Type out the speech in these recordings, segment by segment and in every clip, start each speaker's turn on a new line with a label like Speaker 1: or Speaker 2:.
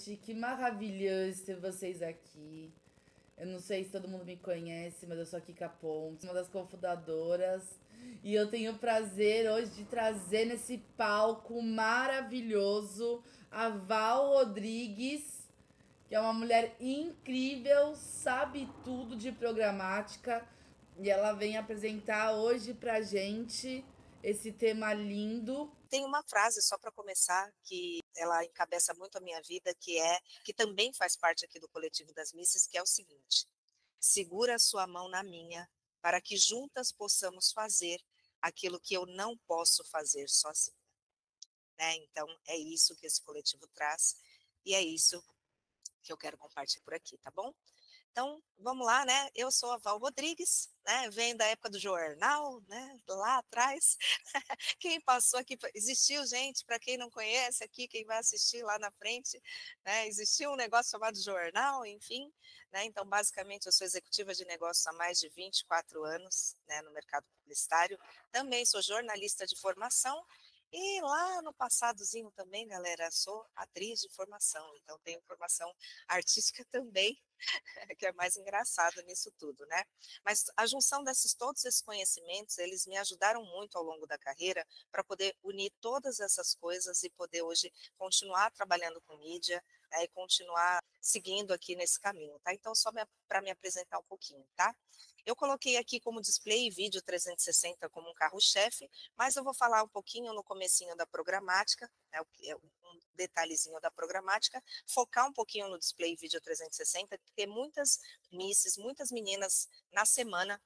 Speaker 1: gente, que maravilhoso ter vocês aqui. Eu não sei se todo mundo me conhece, mas eu sou a Kika Pontes, uma das cofundadoras. E eu tenho o prazer hoje de trazer nesse palco maravilhoso a Val Rodrigues, que é uma mulher incrível, sabe tudo de programática. E ela vem apresentar hoje pra gente esse tema lindo.
Speaker 2: Tem uma frase, só para começar, que ela encabeça muito a minha vida, que também faz parte aqui do coletivo das Misses, que é o seguinte: segura a sua mão na minha, para que juntas possamos fazer aquilo que eu não posso fazer sozinha. Né? Então, é isso que esse coletivo traz, e é isso que eu quero compartilhar por aqui, tá bom? Então, vamos lá, né? Eu sou a Val Rodrigues, né? Venho da época do jornal, né? Lá atrás. Quem passou aqui, existiu, gente, para quem não conhece aqui, quem vai assistir lá na frente, né? Existiu um negócio chamado jornal, enfim, né? Então, basicamente, eu sou executiva de negócios há mais de 24 anos, né, no mercado publicitário. Também sou jornalista de formação. E lá no passadozinho também, galera, sou atriz de formação, então tenho formação artística também, que é mais engraçado nisso tudo, né? Mas a junção todos esses conhecimentos, eles me ajudaram muito ao longo da carreira para poder unir todas essas coisas e poder hoje continuar trabalhando com mídia, né, e continuar seguindo aqui nesse caminho, tá? Então, só para me apresentar um pouquinho, tá? Eu coloquei aqui como display e vídeo 360 como um carro-chefe, mas eu vou falar um pouquinho no comecinho da programática, né, um detalhezinho da programática, focar um pouquinho no display vídeo 360, porque muitas misses, muitas meninas na semana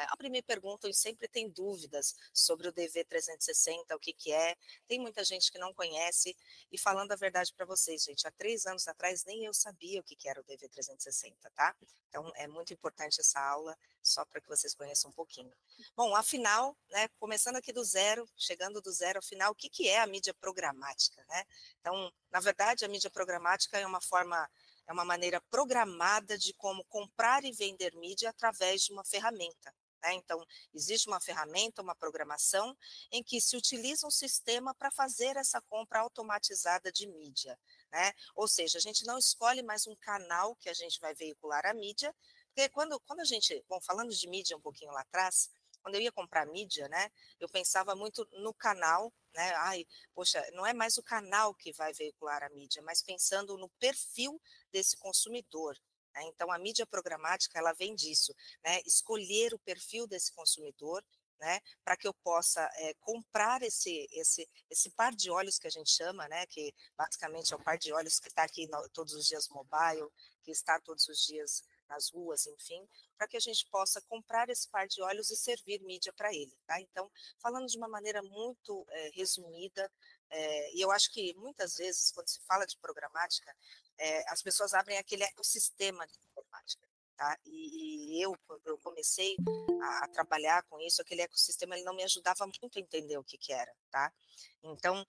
Speaker 2: abrem me perguntam e sempre tem dúvidas sobre o DV 360, o que que é, tem muita gente que não conhece, e falando a verdade para vocês, gente, há 3 anos atrás nem eu sabia o que que era o DV 360, tá? Então é muito importante essa aula, só para que vocês conheçam um pouquinho. Bom, afinal, né, começando aqui do zero, chegando do zero, afinal, o que que é a mídia programática, né? Então, na verdade, a mídia programática é uma maneira programada de como comprar e vender mídia através de uma ferramenta. Né? Então, existe uma ferramenta, uma programação, em que se utiliza um sistema para fazer essa compra automatizada de mídia. Né? Ou seja, a gente não escolhe mais um canal que a gente vai veicular a mídia, porque quando a gente, bom, falando de mídia um pouquinho lá atrás, quando eu ia comprar mídia, né, eu pensava muito no canal, né, ai, poxa, não é mais o canal que vai veicular a mídia, mas pensando no perfil desse consumidor. Né? Então, a mídia programática, ela vem disso, né, escolher o perfil desse consumidor, né, para que eu possa comprar esse par de olhos que a gente chama, né, que basicamente é o par de olhos que está aqui todos os dias mobile, que está todos os dias nas ruas, enfim, para que a gente possa comprar esse par de olhos e servir mídia para ele. Tá? Então, falando de uma maneira muito resumida, e eu acho que muitas vezes, quando se fala de programática, as pessoas abrem aquele ecossistema de informática. Tá? Quando eu comecei a trabalhar com isso, aquele ecossistema ele não me ajudava muito a entender o que que era. Tá? Então,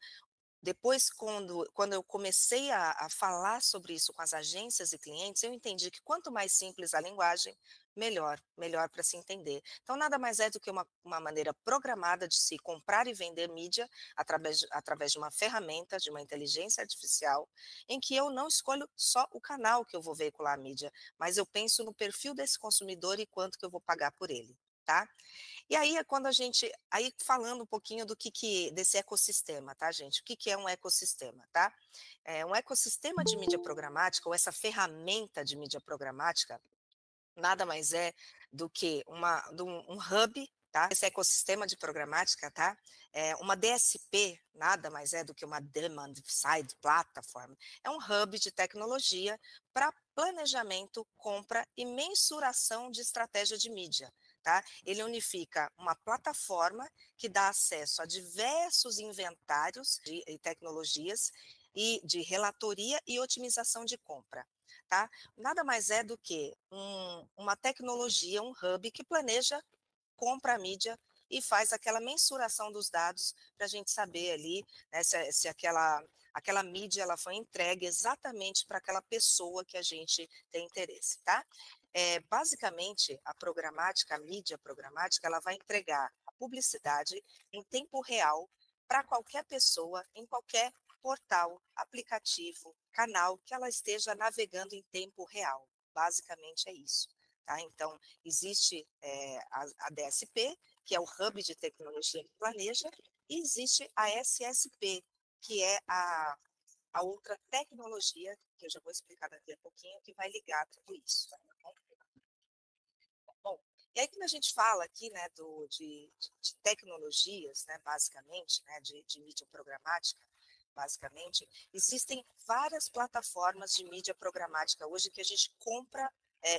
Speaker 2: depois, quando eu comecei a falar sobre isso com as agências e clientes, eu entendi que quanto mais simples a linguagem, melhor para se entender. Então, nada mais é do que uma maneira programada de se comprar e vender mídia através de uma ferramenta, de uma inteligência artificial, em que eu não escolho só o canal que eu vou veicular a mídia, mas eu penso no perfil desse consumidor e quanto que eu vou pagar por ele. Tá? E aí é quando aí falando um pouquinho desse ecossistema, tá, gente? O que que é um ecossistema, tá? Um ecossistema de mídia programática, ou essa ferramenta de mídia programática, nada mais é do que um hub, tá? Esse ecossistema de programática, tá? Uma DSP, nada mais é do que uma Demand Side Platform, é um hub de tecnologia para planejamento, compra e mensuração de estratégia de mídia. Tá? Ele unifica uma plataforma que dá acesso a diversos inventários e tecnologias e de relatoria e otimização de compra. Tá? Nada mais é do que uma tecnologia, um hub que planeja, compra a mídia e faz aquela mensuração dos dados para a gente saber ali, né, se aquela mídia ela foi entregue exatamente para aquela pessoa que a gente tem interesse, tá? Basicamente, a mídia programática, ela vai entregar a publicidade em tempo real para qualquer pessoa, em qualquer portal, aplicativo, canal que ela esteja navegando em tempo real. Basicamente é isso. Tá? Então, existe a DSP, que é o Hub de Tecnologia que planeja, e existe a SSP, que é a outra tecnologia, que eu já vou explicar daqui a pouquinho, que vai ligar tudo isso. Tá bom? Bom, e aí quando a gente fala aqui, né, de tecnologias, né, basicamente, né, de mídia programática, basicamente, existem várias plataformas de mídia programática hoje que a gente compra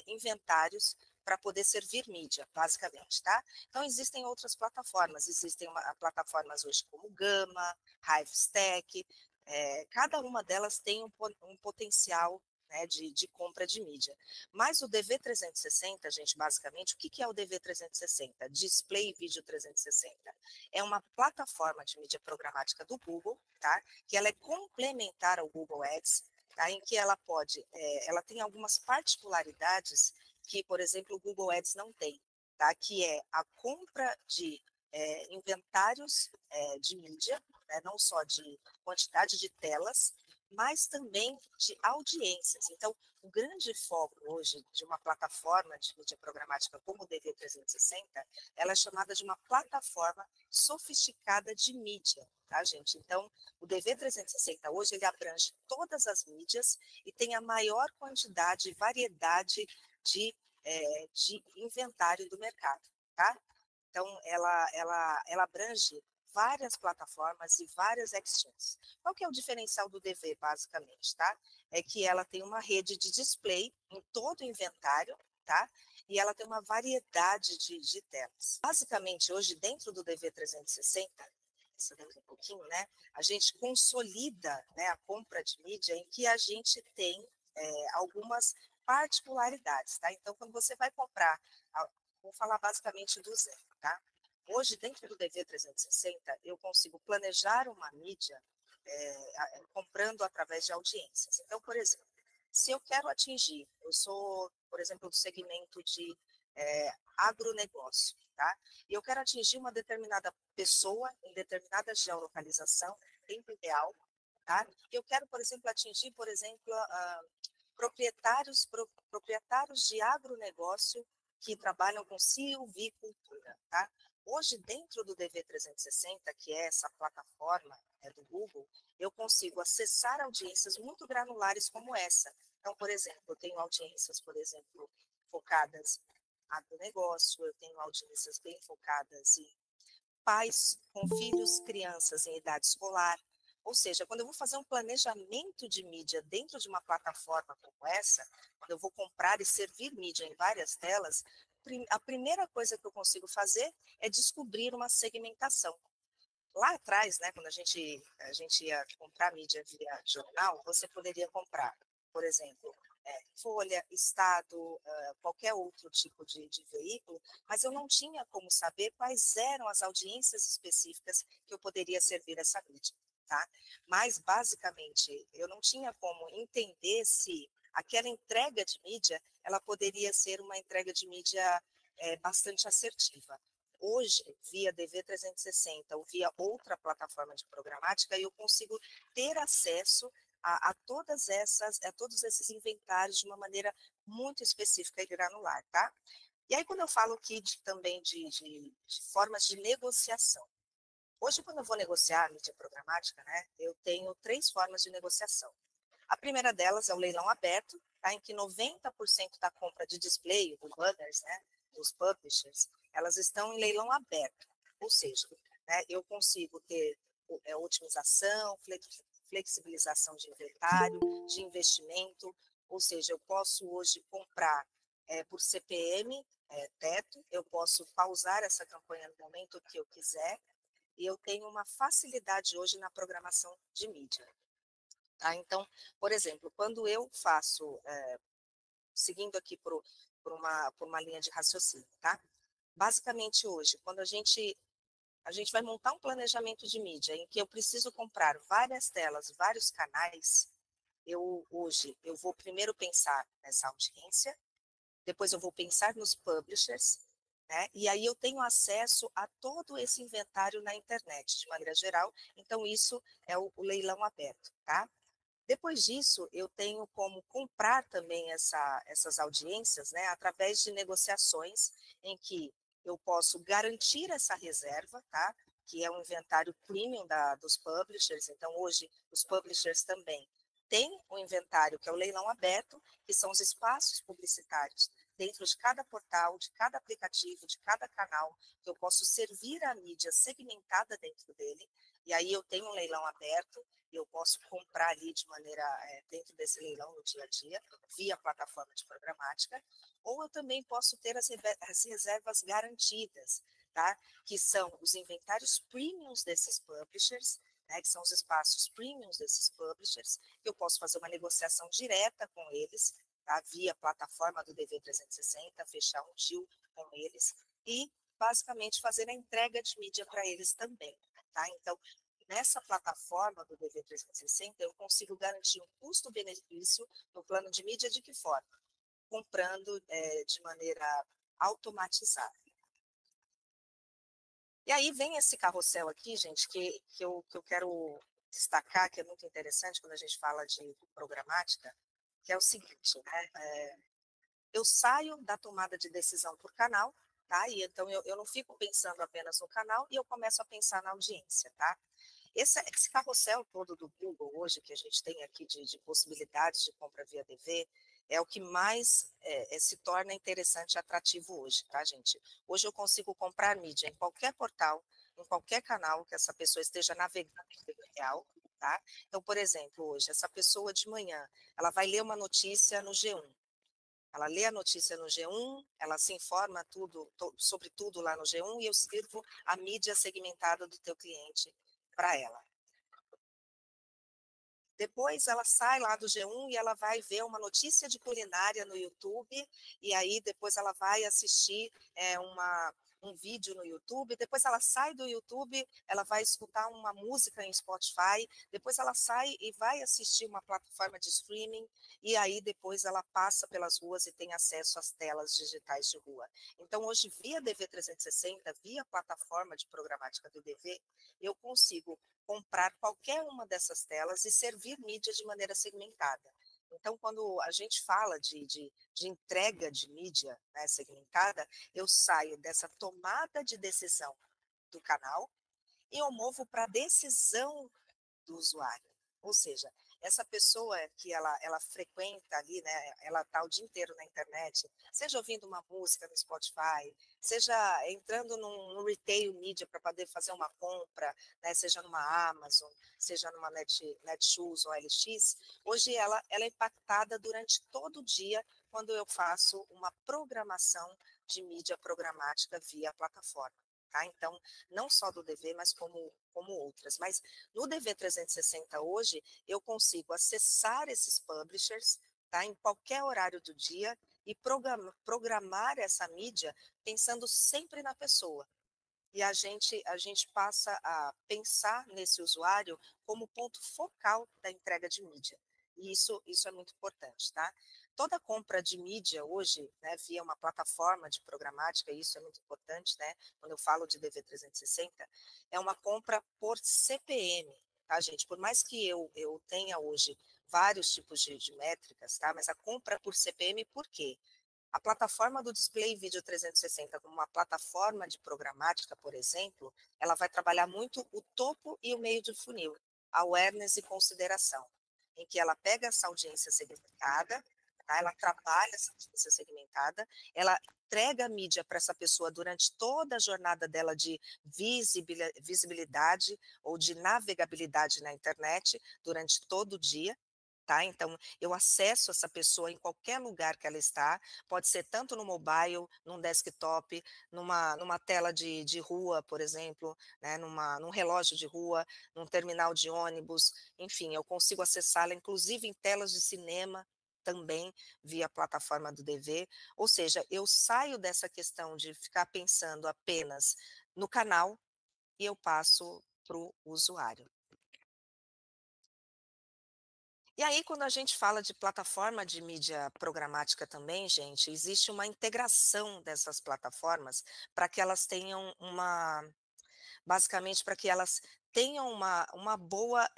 Speaker 2: inventários para poder servir mídia, basicamente, tá? Então, existem outras plataformas, existem plataformas hoje como Gama, Hivestack, cada uma delas tem um potencial, né, de compra de mídia. Mas o DV360, gente, basicamente, o que é o DV360? Display Vídeo 360. É uma plataforma de mídia programática do Google, tá? Que ela é complementar ao Google Ads, tá? Em que ela ela tem algumas particularidades que, por exemplo, o Google Ads não tem, tá? Que é a compra de inventários de mídia, né? Não só de quantidade de telas, mas também de audiências. Então, o grande foco hoje de uma plataforma de mídia programática como o DV360, ela é chamada de uma plataforma sofisticada de mídia, tá, gente? Então, o DV360 hoje, ele abrange todas as mídias e tem a maior quantidade e variedade de inventário do mercado, tá? Então, ela abrange várias plataformas e várias exchanges. Qual que é o diferencial do DV, basicamente, tá? É que ela tem uma rede de display em todo o inventário, tá? E ela tem uma variedade de telas. Basicamente, hoje, dentro do DV360, isso daqui um pouquinho, né? A gente consolida, né, a compra de mídia em que a gente tem algumas particularidades, tá? Então, quando você vai comprar, vou falar basicamente do zero, tá? Hoje, dentro do DV360, eu consigo planejar uma mídia comprando através de audiências. Então, por exemplo, se eu quero atingir, eu sou, por exemplo, do segmento de agronegócio, tá? E eu quero atingir uma determinada pessoa em determinada geolocalização, tempo ideal, tá? Eu quero, por exemplo, atingir, por exemplo, proprietários de agronegócio que trabalham com silvicultura, tá? Hoje, dentro do DV360, que é essa plataforma do Google, eu consigo acessar audiências muito granulares como essa. Então, por exemplo, eu tenho audiências, por exemplo, focadas em agronegócio, eu tenho audiências bem focadas em pais com filhos, crianças em idade escolar. Ou seja, quando eu vou fazer um planejamento de mídia dentro de uma plataforma como essa, quando eu vou comprar e servir mídia em várias telas, a primeira coisa que eu consigo fazer é descobrir uma segmentação. Lá atrás, né, quando a gente ia comprar mídia via jornal, você poderia comprar, por exemplo, Folha, Estado, qualquer outro tipo de veículo, mas eu não tinha como saber quais eram as audiências específicas que eu poderia servir essa mídia, tá? Mas, basicamente, eu não tinha como entender se aquela entrega de mídia, ela poderia ser uma entrega de mídia bastante assertiva. Hoje, via DV360 ou via outra plataforma de programática, eu consigo ter acesso a todos esses inventários de uma maneira muito específica e granular, tá? E aí, quando eu falo aqui também de formas de negociação. Hoje, quando eu vou negociar a mídia programática, né, eu tenho 3 formas de negociação. A primeira delas é o leilão aberto, tá, em que 90% da compra de display, do banners, né, dos publishers, elas estão em leilão aberto. Ou seja, né, eu consigo ter otimização, flexibilização de inventário, de investimento, ou seja, eu posso hoje comprar por CPM, teto, eu posso pausar essa campanha no momento que eu quiser, e eu tenho uma facilidade hoje na programação de mídia. Tá? Então, por exemplo, quando eu faço, seguindo aqui por uma linha de raciocínio, tá? Basicamente hoje, quando a gente vai montar um planejamento de mídia em que eu preciso comprar várias telas, vários canais, hoje eu vou primeiro pensar nessa audiência, depois eu vou pensar nos publishers, né? E aí eu tenho acesso a todo esse inventário na internet, de maneira geral. Então, isso é o leilão aberto, tá? Depois disso, eu tenho como comprar também essas audiências, né, através de negociações em que eu posso garantir essa reserva, tá? Que é um inventário premium dos publishers. Então, hoje, os publishers também têm o inventário, que é o leilão aberto, que são os espaços publicitários dentro de cada portal, de cada aplicativo, de cada canal, que eu posso servir a mídia segmentada dentro dele. E aí eu tenho um leilão aberto, eu posso comprar ali de maneira, dentro desse leilão no dia a dia, via plataforma de programática, ou eu também posso ter as reservas garantidas, tá? Que são os inventários premiums desses publishers, né, que são os espaços premiums desses publishers, que eu posso fazer uma negociação direta com eles, tá? Via plataforma do DV360, fechar um deal com eles, e basicamente fazer a entrega de mídia para eles também, tá? Então, nessa plataforma do DV360, eu consigo garantir um custo-benefício no plano de mídia de que forma? Comprando de maneira automatizada. E aí vem esse carrossel aqui, gente, que eu quero destacar, que é muito interessante quando a gente fala de programática, que é o seguinte, né? Eu saio da tomada de decisão por canal, tá? E então eu não fico pensando apenas no canal e eu começo a pensar na audiência, tá? Esse carrossel todo do Google hoje, que a gente tem aqui de possibilidades de compra via DV, é o que mais se torna interessante e atrativo hoje, tá, gente? Hoje eu consigo comprar mídia em qualquer portal, em qualquer canal que essa pessoa esteja navegando em tempo real, tá? Então, por exemplo, hoje, essa pessoa de manhã, ela vai ler uma notícia no G1. Ela lê a notícia no G1, ela se informa sobre tudo lá no G1 e eu sirvo a mídia segmentada do teu cliente para ela. Depois ela sai lá do G1 e ela vai ver uma notícia de culinária no YouTube, e aí depois ela vai assistir um vídeo no YouTube, depois ela sai do YouTube, ela vai escutar uma música em Spotify, depois ela sai e vai assistir uma plataforma de streaming, e aí depois ela passa pelas ruas e tem acesso às telas digitais de rua. Então hoje, via DV360, via plataforma de programática do DV, eu consigo comprar qualquer uma dessas telas e servir mídia de maneira segmentada. Então, quando a gente fala de entrega de mídia, né, segmentada, eu saio dessa tomada de decisão do canal e eu movo para a decisão do usuário. Ou seja, essa pessoa que ela frequenta ali, né, ela está o dia inteiro na internet, seja ouvindo uma música no Spotify, seja entrando no retail media para poder fazer uma compra, né, seja numa Amazon, seja numa Netshoes ou LX, hoje ela é impactada durante todo o dia quando eu faço uma programação de mídia programática via plataforma. Tá? Então, não só do DV, mas como outras. Mas no DV360 hoje, eu consigo acessar esses publishers, tá, em qualquer horário do dia e programar essa mídia pensando sempre na pessoa. E a gente passa a pensar nesse usuário como ponto focal da entrega de mídia. E isso é muito importante, tá? Toda compra de mídia hoje, né, via uma plataforma de programática, e isso é muito importante, né? Quando eu falo de DV360, é uma compra por CPM, tá, gente? Por mais que eu tenha hoje vários tipos de métricas, tá? Mas a compra por CPM, por quê? A plataforma do Display Video 360, como uma plataforma de programática, por exemplo, ela vai trabalhar muito o topo e o meio de funil, awareness e consideração, em que ela pega essa audiência segmentada, tá? Ela trabalha essa audiência segmentada, ela entrega a mídia para essa pessoa durante toda a jornada dela de visibilidade ou de navegabilidade na internet, durante todo o dia, tá? Então, eu acesso essa pessoa em qualquer lugar que ela está, pode ser tanto no mobile, num desktop, numa tela de rua, por exemplo, né? Num relógio de rua, num terminal de ônibus, enfim, eu consigo acessá-la, inclusive em telas de cinema, também via plataforma do DV, ou seja, eu saio dessa questão de ficar pensando apenas no canal e eu passo para o usuário. E aí, quando a gente fala de plataforma de mídia programática também, gente, existe uma integração dessas plataformas para que elas tenham uma basicamente para que elas tenham uma boa,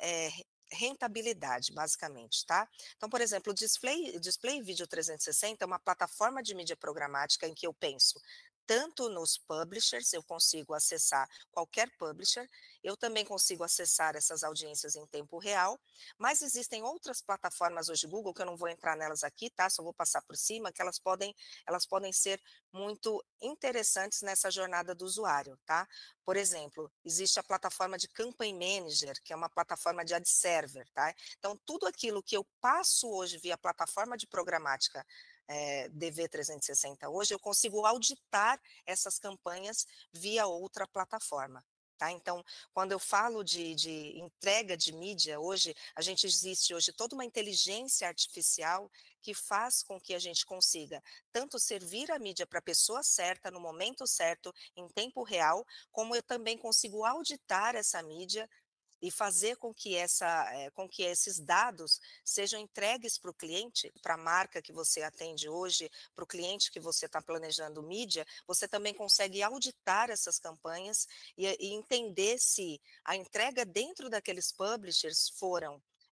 Speaker 2: rentabilidade, basicamente, tá. Então, por exemplo, o Display Video 360 é uma plataforma de mídia programática em que eu penso tanto nos publishers, eu consigo acessar qualquer publisher, eu também consigo acessar essas audiências em tempo real, mas existem outras plataformas hoje Google, que eu não vou entrar nelas aqui, tá, só vou passar por cima, que elas podem ser muito interessantes nessa jornada do usuário, tá. Por exemplo, existe a plataforma de Campaign Manager, que é uma plataforma de ad server, tá. Então tudo aquilo que eu passo hoje via plataforma de programática, DV360 hoje, eu consigo auditar essas campanhas via outra plataforma, tá. Então, quando eu falo de entrega de mídia hoje, a gente existe hoje toda uma inteligência artificial que faz com que a gente consiga tanto servir a mídia para a pessoa certa, no momento certo, em tempo real, como eu também consigo auditar essa mídia e fazer com que esses dados sejam entregues para o cliente, para a marca que você atende hoje, para o cliente que você está planejando mídia, você também consegue auditar essas campanhas e entender se a entrega dentro daqueles publishers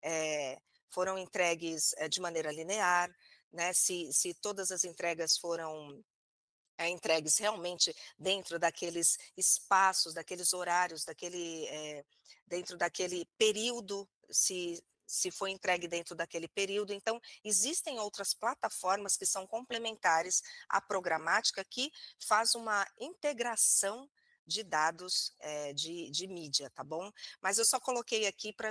Speaker 2: eh, foram entregues de maneira linear, né? Se todas as entregas foram entregues realmente dentro daqueles espaços, daqueles horários, dentro daquele período, se foi entregue dentro daquele período. Então, existem outras plataformas que são complementares à programática que faz uma integração de dados de mídia, tá bom? Mas eu só coloquei aqui para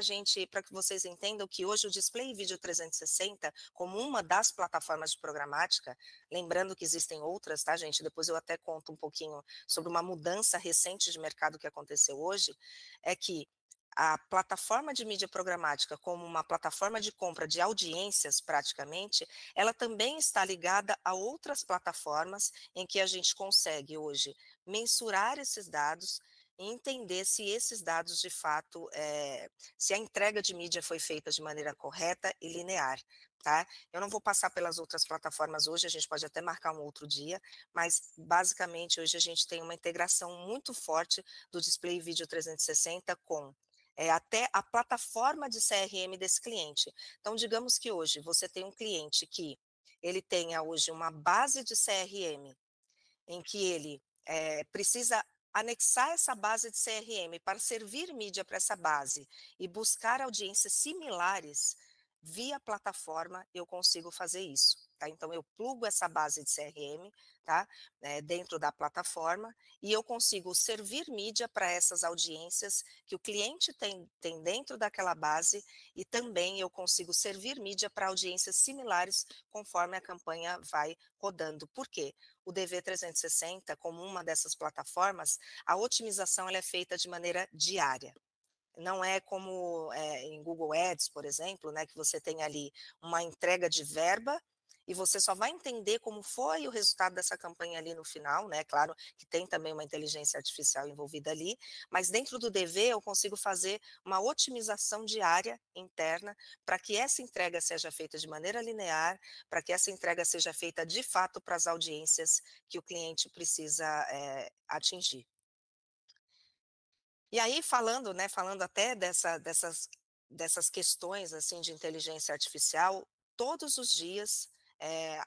Speaker 2: que vocês entendam que hoje o Display Video 360, como uma das plataformas de programática, lembrando que existem outras, tá, gente? Depois eu até conto um pouquinho sobre uma mudança recente de mercado que aconteceu hoje, é que a plataforma de mídia programática, como uma plataforma de compra de audiências, praticamente, ela também está ligada a outras plataformas em que a gente consegue hoje mensurar esses dados e entender se esses dados de fato, se a entrega de mídia foi feita de maneira correta e linear, tá? Eu não vou passar pelas outras plataformas hoje, a gente pode até marcar um outro dia, mas basicamente hoje a gente tem uma integração muito forte do Display Video 360 com até a plataforma de CRM desse cliente. Então, digamos que hoje você tem um cliente que ele tenha hoje uma base de CRM em que ele precisa anexar essa base de CRM para servir mídia para essa base e buscar audiências similares via plataforma, eu consigo fazer isso. Tá? Então, eu plugo essa base de CRM, tá? Dentro da plataforma e eu consigo servir mídia para essas audiências que o cliente tem dentro daquela base e também eu consigo servir mídia para audiências similares conforme a campanha vai rodando. Por quê? O DV360, como uma dessas plataformas, a otimização ela é feita de maneira diária. Não é como em Google Ads, por exemplo, né, que você tem ali uma entrega de verba e você só vai entender como foi o resultado dessa campanha ali no final, né? Claro que tem também uma inteligência artificial envolvida ali, mas dentro do DV eu consigo fazer uma otimização diária interna para que essa entrega seja feita de maneira linear, para que essa entrega seja feita de fato para as audiências que o cliente precisa atingir. E aí falando, né, falando até dessas questões, assim, de inteligência artificial, todos os dias,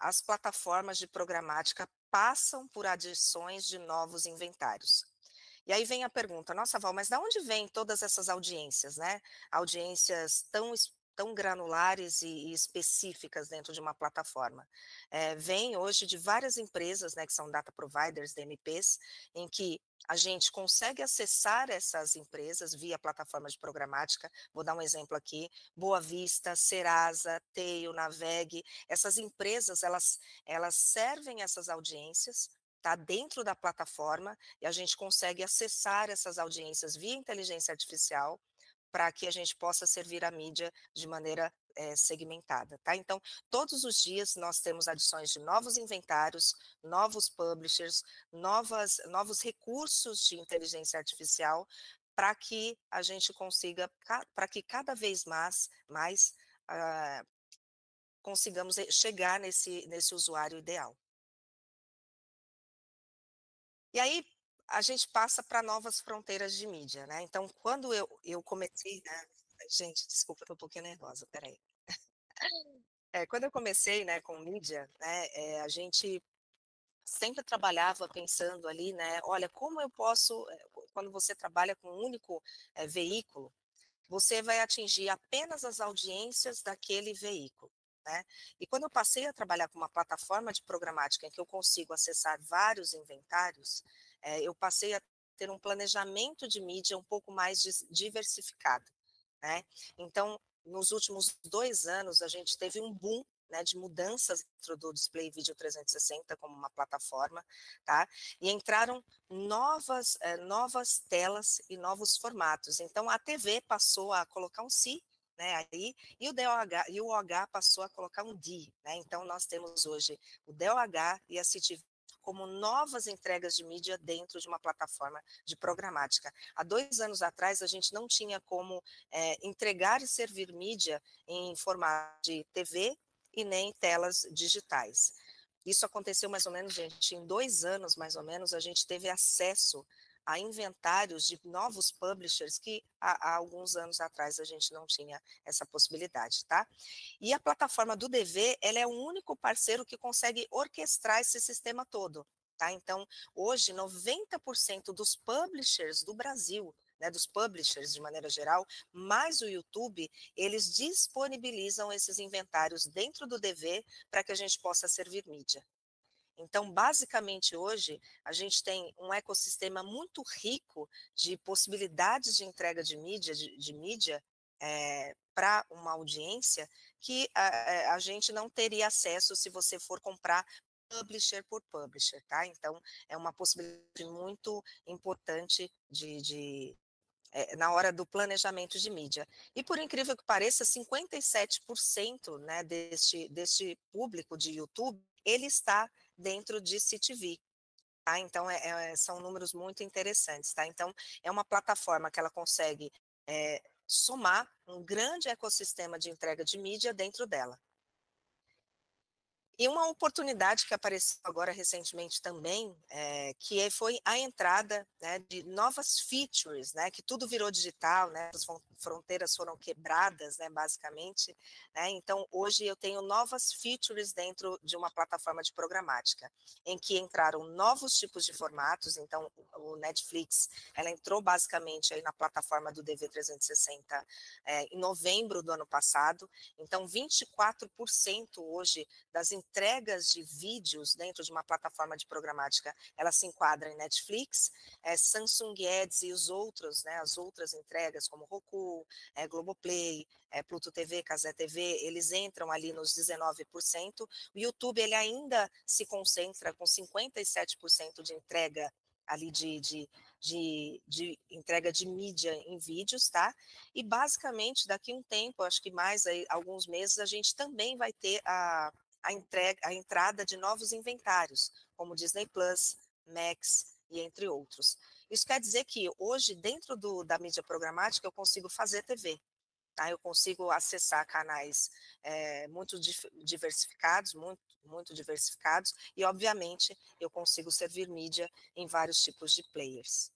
Speaker 2: as plataformas de programática passam por adições de novos inventários. E aí vem a pergunta: "Nossa, Val, mas da onde vêm todas essas audiências, né? Audiências tão granulares e específicas dentro de uma plataforma?" Vem hoje de várias empresas, né, que são data providers, DMPs, em que a gente consegue acessar essas empresas via plataforma de programática. Vou dar um exemplo aqui: Boa Vista, Serasa, Teio, Naveg. Essas empresas, elas servem essas audiências, tá, dentro da plataforma, e a gente consegue acessar essas audiências via inteligência artificial, para que a gente possa servir a mídia de maneira segmentada, tá? Então, todos os dias nós temos adições de novos inventários, novos publishers, novos recursos de inteligência artificial, para que a gente consiga, para que cada vez mais consigamos chegar nesse usuário ideal. E aí, a gente passa para novas fronteiras de mídia, né, então quando eu comecei, né, gente, desculpa, eu tô um pouquinho nervosa, espera aí. Quando eu comecei, né, com mídia, né, a gente sempre trabalhava pensando ali, né, olha, como eu posso, quando você trabalha com um único, veículo, você vai atingir apenas as audiências daquele veículo, né. E quando eu passei a trabalhar com uma plataforma de programática em que eu consigo acessar vários inventários, eu passei a ter um planejamento de mídia um pouco mais diversificado, né. Então, nos últimos 2 anos, a gente teve um boom, né, de mudanças dentro do Display Video 360 como uma plataforma, tá, e entraram novas telas e novos formatos. Então a TV passou a colocar um Si, né, aí, e o OH passou a colocar um Di, né, então nós temos hoje o DOH e a CTV como novas entregas de mídia dentro de uma plataforma de programática. Há 2 anos atrás, a gente não tinha como entregar e servir mídia em formato de TV e nem telas digitais. Isso aconteceu mais ou menos, gente, em 2 anos, mais ou menos, a gente teve acesso a inventários de novos publishers que há alguns anos atrás a gente não tinha essa possibilidade, tá? E a plataforma do DV, ela é o único parceiro que consegue orquestrar esse sistema todo, tá? Então, hoje, 90% dos publishers do Brasil, né, dos publishers de maneira geral, mais o YouTube, eles disponibilizam esses inventários dentro do DV para que a gente possa servir mídia. Então, basicamente, hoje, a gente tem um ecossistema muito rico de possibilidades de entrega de mídia, para uma audiência que a gente não teria acesso se você for comprar publisher por publisher, tá? Então, é uma possibilidade muito importante na hora do planejamento de mídia. E por incrível que pareça, 57%, né, deste público de YouTube, ele está dentro de CTV. Tá? Então, são números muito interessantes. Tá? Então, é uma plataforma que ela consegue somar um grande ecossistema de entrega de mídia dentro dela. E uma oportunidade que apareceu agora recentemente também, que foi a entrada, né, de novas features, né, que tudo virou digital, né, as fronteiras foram quebradas, né, basicamente, né, então hoje eu tenho novas features dentro de uma plataforma de programática, em que entraram novos tipos de formatos, então o Netflix, ela entrou basicamente aí na plataforma do DV360 em novembro do ano passado, então 24% hoje das entregas de vídeos dentro de uma plataforma de programática, ela se enquadra em Netflix, Samsung Ads e os outros, né, as outras entregas como Roku, Globoplay, Pluto TV, Casé TV, eles entram ali nos 19%. O YouTube ele ainda se concentra com 57% de entrega ali de entrega de mídia em vídeos, tá? E basicamente daqui a um tempo, acho que mais aí, alguns meses, a gente também vai ter a entrada de novos inventários, como Disney Plus, Max e entre outros. Isso quer dizer que hoje, dentro da mídia programática, eu consigo fazer TV. Tá? Eu consigo acessar canais muito diversificados, muito diversificados, e, obviamente, eu consigo servir mídia em vários tipos de players.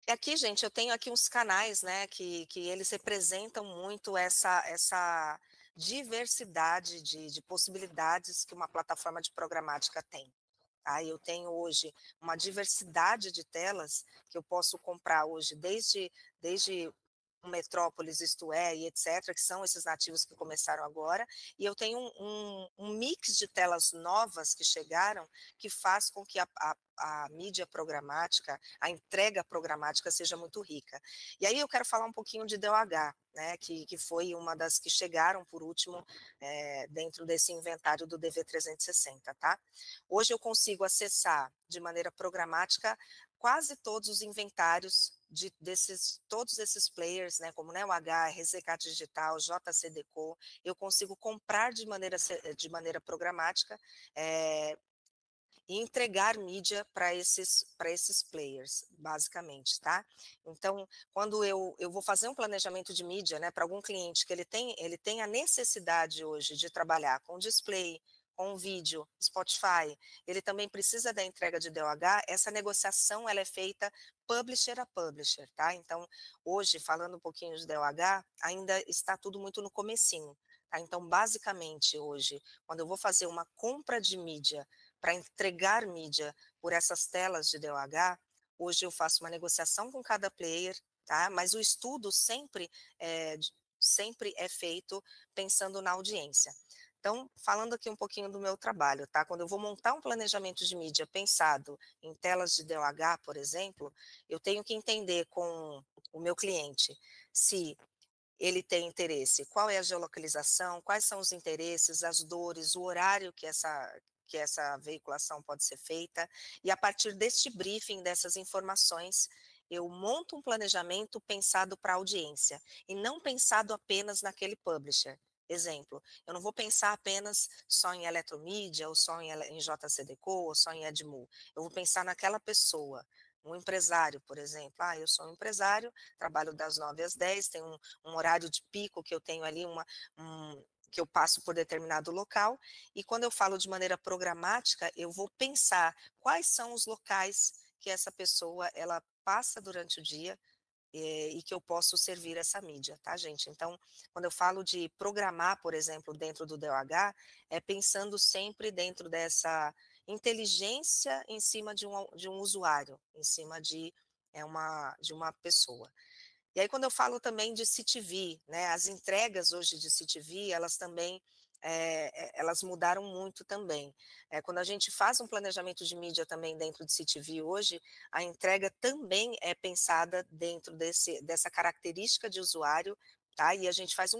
Speaker 2: E aqui, gente, eu tenho aqui uns canais, né, que eles representam muito essa diversidade de possibilidades que uma plataforma de programática tem. Tá? Eu tenho hoje uma diversidade de telas que eu posso comprar hoje, desde o Metrópolis, isto é, e etc., que são esses nativos que começaram agora, e eu tenho um mix de telas novas que chegaram, que faz com que a mídia programática, a entrega programática seja muito rica. E aí eu quero falar um pouquinho de DOH, né, que foi uma das que chegaram por último dentro desse inventário do DV360, tá? Hoje eu consigo acessar de maneira programática quase todos os inventários todos esses players, né, como NeoH, RZK Digital, JCDecaux, eu consigo comprar de maneira programática, e entregar mídia para esses players, basicamente, tá? Então, quando eu vou fazer um planejamento de mídia, né, para algum cliente que ele tem a necessidade hoje de trabalhar com display, com vídeo, Spotify, ele também precisa da entrega de DOH, essa negociação ela é feita publisher a publisher, tá? Então, hoje, falando um pouquinho de DOH, ainda está tudo muito no comecinho, tá? Então, basicamente, hoje, quando eu vou fazer uma compra de mídia para entregar mídia por essas telas de DOH, hoje eu faço uma negociação com cada player, tá? Mas o estudo sempre é feito pensando na audiência. Então, falando aqui um pouquinho do meu trabalho, tá? Quando eu vou montar um planejamento de mídia pensado em telas de DOH, por exemplo, eu tenho que entender com o meu cliente se ele tem interesse, qual é a geolocalização, quais são os interesses, as dores, o horário que essa veiculação pode ser feita, e a partir deste briefing, dessas informações, eu monto um planejamento pensado para a audiência, e não pensado apenas naquele publisher. Exemplo, eu não vou pensar apenas só em eletromídia, ou só em JCDecaux, ou só em Edmu. Eu vou pensar naquela pessoa, um empresário, por exemplo. Ah, eu sou um empresário, trabalho das 9 às 10, tenho um horário de pico que eu tenho ali, que eu passo por determinado local, e quando eu falo de maneira programática, eu vou pensar quais são os locais que essa pessoa ela passa durante o dia, e que eu posso servir essa mídia, tá, gente? Então, quando eu falo de programar, por exemplo, dentro do DOH, é pensando sempre dentro dessa inteligência em cima de um usuário, em cima de uma pessoa. E aí, quando eu falo também de CTV, né, as entregas hoje de CTV, elas também elas mudaram muito também. Quando a gente faz um planejamento de mídia também dentro de CTV hoje, a entrega também é pensada dentro dessa característica de usuário, tá? E a gente faz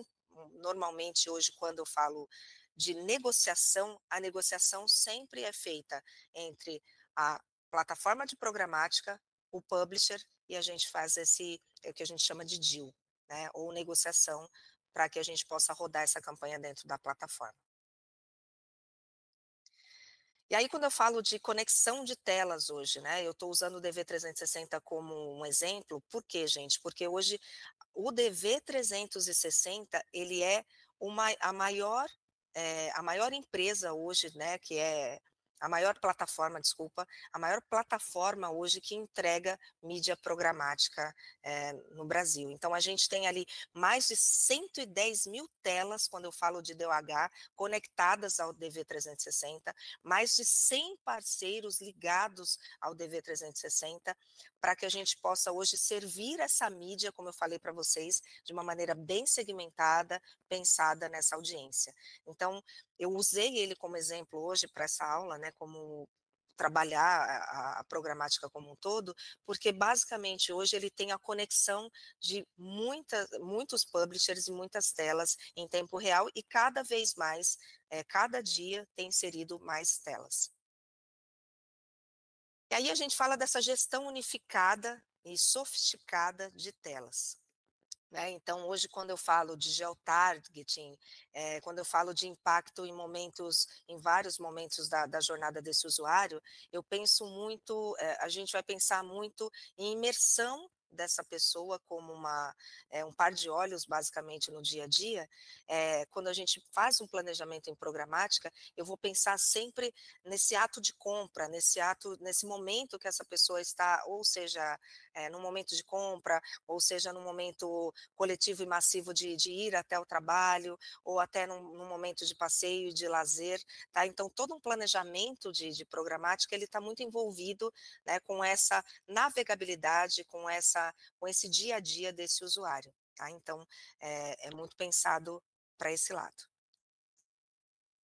Speaker 2: normalmente hoje, quando eu falo de negociação, a negociação sempre é feita entre a plataforma de programática, o publisher, e a gente faz o que a gente chama de deal, né, ou negociação, para que a gente possa rodar essa campanha dentro da plataforma. E aí, quando eu falo de conexão de telas hoje, né, eu estou usando o DV360 como um exemplo, por quê, gente? Porque hoje o DV360 ele é a maior empresa hoje, né, que é a maior plataforma, desculpa, a maior plataforma hoje que entrega mídia programática no Brasil. Então, a gente tem ali mais de 110 mil telas, quando eu falo de DOH, conectadas ao DV360, mais de 100 parceiros ligados ao DV360, para que a gente possa hoje servir essa mídia, como eu falei para vocês, de uma maneira bem segmentada, pensada nessa audiência. Então, eu usei ele como exemplo hoje para essa aula, né, como trabalhar a programática como um todo, porque basicamente hoje ele tem a conexão de muitos publishers e muitas telas em tempo real e cada vez mais, cada dia tem inserido mais telas. E aí a gente fala dessa gestão unificada e sofisticada de telas. Né? Então, hoje, quando eu falo de geotargeting, quando eu falo de impacto em vários momentos da jornada desse usuário, eu penso muito, a gente vai pensar muito em imersão dessa pessoa como um par de olhos, basicamente, no dia a dia. Quando a gente faz um planejamento em programática, eu vou pensar sempre nesse ato de compra, nesse momento que essa pessoa está, ou seja, no momento de compra, ou seja, no momento coletivo e massivo de ir até o trabalho, ou até num momento de passeio, de lazer, tá? Então, todo um planejamento de programática, ele está muito envolvido, né, com essa navegabilidade, com esse dia a dia desse usuário, tá? Então, é muito pensado para esse lado.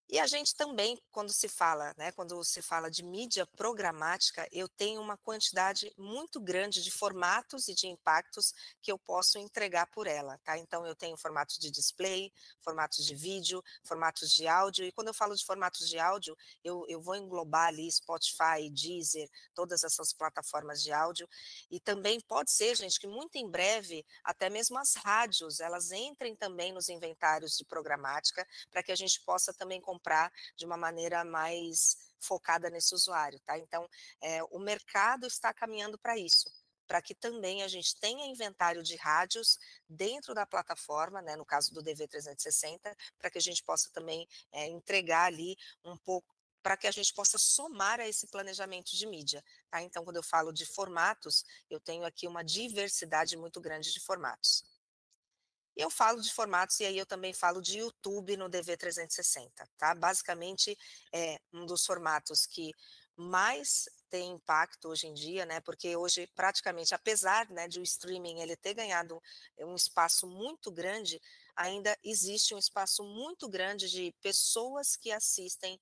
Speaker 2: E a gente também, quando se fala de mídia programática, eu tenho uma quantidade muito grande de formatos e de impactos que eu posso entregar por ela, tá? Então, eu tenho formatos de display, formatos de vídeo, formatos de áudio, e quando eu falo de formatos de áudio, eu vou englobar ali Spotify, Deezer, todas essas plataformas de áudio, e também pode ser, gente, que muito em breve, até mesmo as rádios, elas entrem também nos inventários de programática, para que a gente possa também comprar de uma maneira mais focada nesse usuário, tá? Então, o mercado está caminhando para isso, para que também a gente tenha inventário de rádios dentro da plataforma, né, no caso do DV360, para que a gente possa também entregar ali um pouco, para que a gente possa somar a esse planejamento de mídia, tá? Então, quando eu falo de formatos, eu tenho aqui uma diversidade muito grande de formatos. E eu falo de formatos e aí eu também falo de YouTube no DV360, tá? Basicamente, é um dos formatos que mais tem impacto hoje em dia, né, porque hoje praticamente, apesar, né, de o streaming ele ter ganhado um espaço muito grande, ainda existe um espaço muito grande de pessoas que assistem,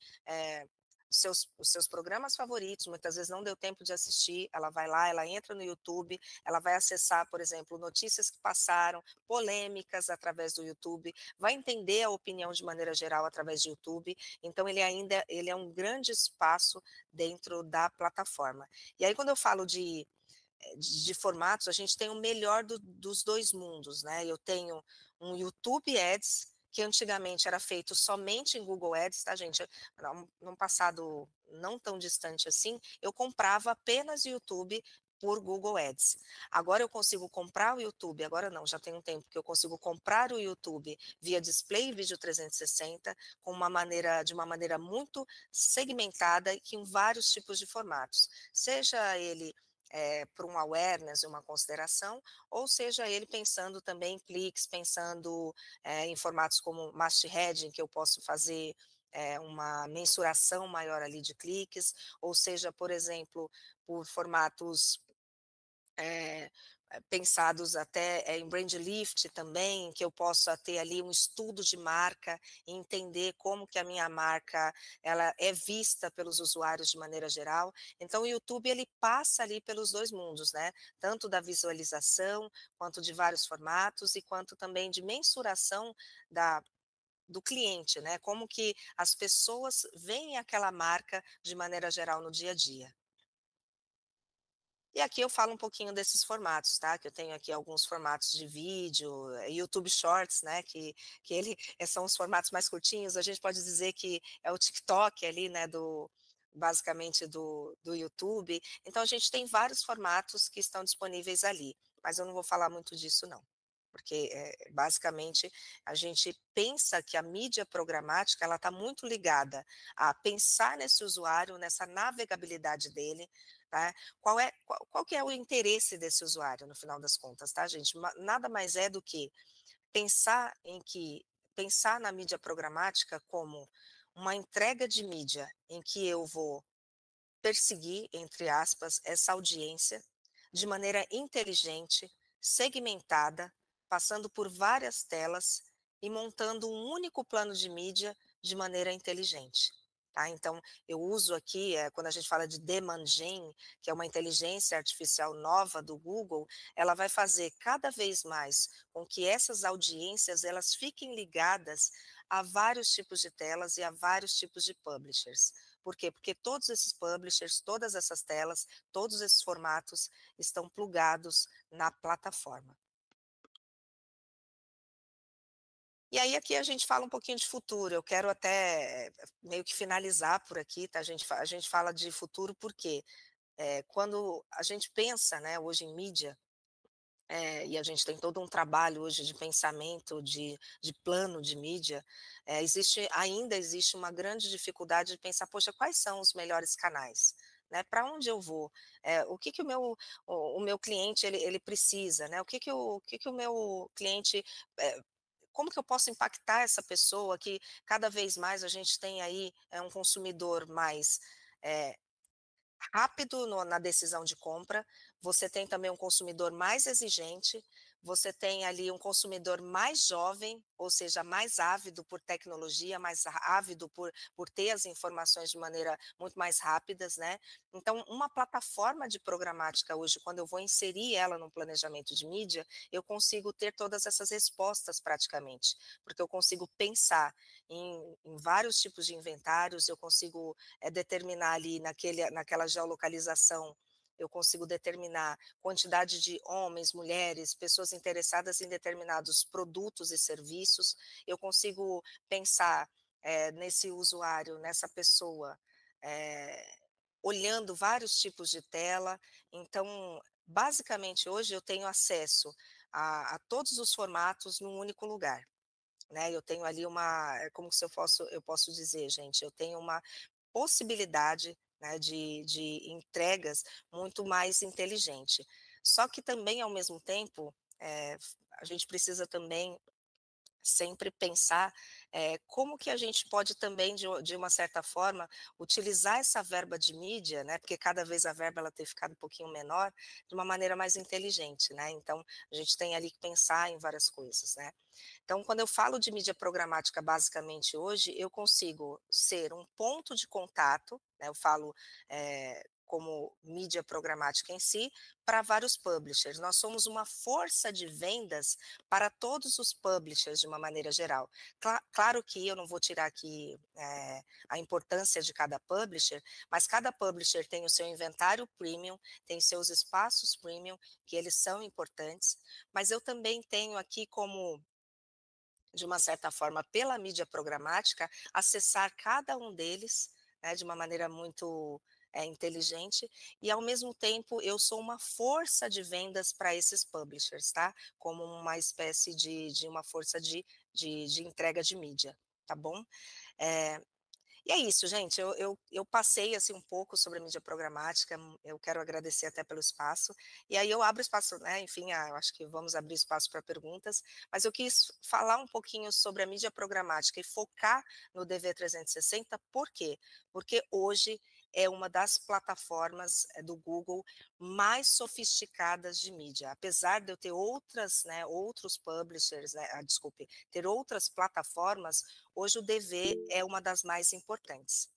Speaker 2: os seus programas favoritos, muitas vezes não deu tempo de assistir, ela vai lá, ela entra no YouTube, ela vai acessar, por exemplo, notícias que passaram, polêmicas através do YouTube, vai entender a opinião de maneira geral através do YouTube, então ele é um grande espaço dentro da plataforma. E aí quando eu falo de formatos, a gente tem o melhor dos dois mundos, né? Eu tenho um YouTube Ads, que antigamente era feito somente em Google Ads, tá, gente? Num passado não tão distante assim, eu comprava apenas YouTube por Google Ads. Agora eu consigo comprar o YouTube, agora não, já tem um tempo que eu consigo comprar o YouTube via Display Vídeo 360, de uma maneira muito segmentada e com vários tipos de formatos. Seja ele por um awareness, uma consideração, ou seja ele pensando também em cliques, pensando em formatos como mastheading, que eu posso fazer uma mensuração maior ali de cliques, ou seja, por exemplo, por formatos eh, pensados até em brand lift também, que eu possa ter ali um estudo de marca e entender como que a minha marca ela é vista pelos usuários de maneira geral. Então o YouTube ele passa ali pelos dois mundos, né? Tanto da visualização, quanto de vários formatos e quanto também de mensuração da do cliente, né? Como que as pessoas veem aquela marca de maneira geral no dia a dia. E aqui eu falo um pouquinho desses formatos, tá, que eu tenho aqui alguns formatos de vídeo, YouTube Shorts, né, que ele são os formatos mais curtinhos, a gente pode dizer que é o TikTok ali, né, basicamente do YouTube. Então a gente tem vários formatos que estão disponíveis ali, mas eu não vou falar muito disso não, porque, basicamente a gente pensa que a mídia programática ela está muito ligada a pensar nesse usuário, nessa navegabilidade dele, tá, qual que é o interesse desse usuário no final das contas, tá, gente? Nada mais é do que pensar na mídia programática como uma entrega de mídia em que eu vou perseguir, entre aspas, essa audiência de maneira inteligente, segmentada, passando por várias telas e montando um único plano de mídia de maneira inteligente. Tá? Então, eu uso aqui, quando a gente fala de Demand Gen, que é uma inteligência artificial nova do Google, ela vai fazer cada vez mais com que essas audiências elas fiquem ligadas a vários tipos de telas e a vários tipos de publishers. Por quê? Porque todos esses publishers, todas essas telas, todos esses formatos estão plugados na plataforma. E aí aqui a gente fala um pouquinho de futuro, eu quero até meio que finalizar por aqui, tá? A gente fala de futuro porque quando a gente pensa, né, hoje em mídia, e a gente tem todo um trabalho hoje de pensamento, de plano de mídia, ainda existe uma grande dificuldade de pensar, poxa, quais são os melhores canais? Né, para onde eu vou? O que, que o meu cliente ele precisa? Né? O que, que o meu cliente. Como que eu posso impactar essa pessoa que cada vez mais a gente tem aí um consumidor mais rápido na decisão de compra, você tem também um consumidor mais exigente, você tem ali um consumidor mais jovem, ou seja, mais ávido por tecnologia, mais ávido por ter as informações de maneira muito mais rápidas, né? Então, uma plataforma de programática hoje, quando eu vou inserir ela no planejamento de mídia, eu consigo ter todas essas respostas praticamente, porque eu consigo pensar em vários tipos de inventários, eu consigo determinar ali naquela geolocalização, eu consigo determinar quantidade de homens, mulheres, pessoas interessadas em determinados produtos e serviços, eu consigo pensar nesse usuário, nessa pessoa, olhando vários tipos de tela. Então, basicamente, hoje eu tenho acesso a todos os formatos num único lugar, né. Eu tenho ali como se eu posso dizer, gente, eu tenho uma possibilidade, né, de entregas muito mais inteligente. Só que também, ao mesmo tempo, a gente precisa também sempre pensar, como que a gente pode também de uma certa forma utilizar essa verba de mídia, né, porque cada vez a verba ela tem ficado um pouquinho menor, de uma maneira mais inteligente, né, então a gente tem ali que pensar em várias coisas, né. Então quando eu falo de mídia programática basicamente hoje, eu consigo ser um ponto de contato, né, eu falo, como mídia programática em si, para vários publishers. Nós somos uma força de vendas para todos os publishers de uma maneira geral. Claro que eu não vou tirar aqui a importância de cada publisher, mas cada publisher tem o seu inventário premium, tem seus espaços premium, que eles são importantes, mas eu também tenho aqui como, de uma certa forma, pela mídia programática, acessar cada um deles, né, de uma maneira muito inteligente, e ao mesmo tempo eu sou uma força de vendas para esses publishers, tá? Como uma espécie de uma força de entrega de mídia, tá bom? Eh, e é isso, gente, eu passei, assim, um pouco sobre a mídia programática, eu quero agradecer até pelo espaço, e aí eu abro espaço, né, enfim, eu acho que vamos abrir espaço para perguntas, mas eu quis falar um pouquinho sobre a mídia programática e focar no DV360, por quê? Porque hoje é uma das plataformas, do Google mais sofisticadas de mídia, apesar de eu ter outras, né, outros publishers, né, desculpe, ter outras plataformas, hoje o DV é uma das mais importantes.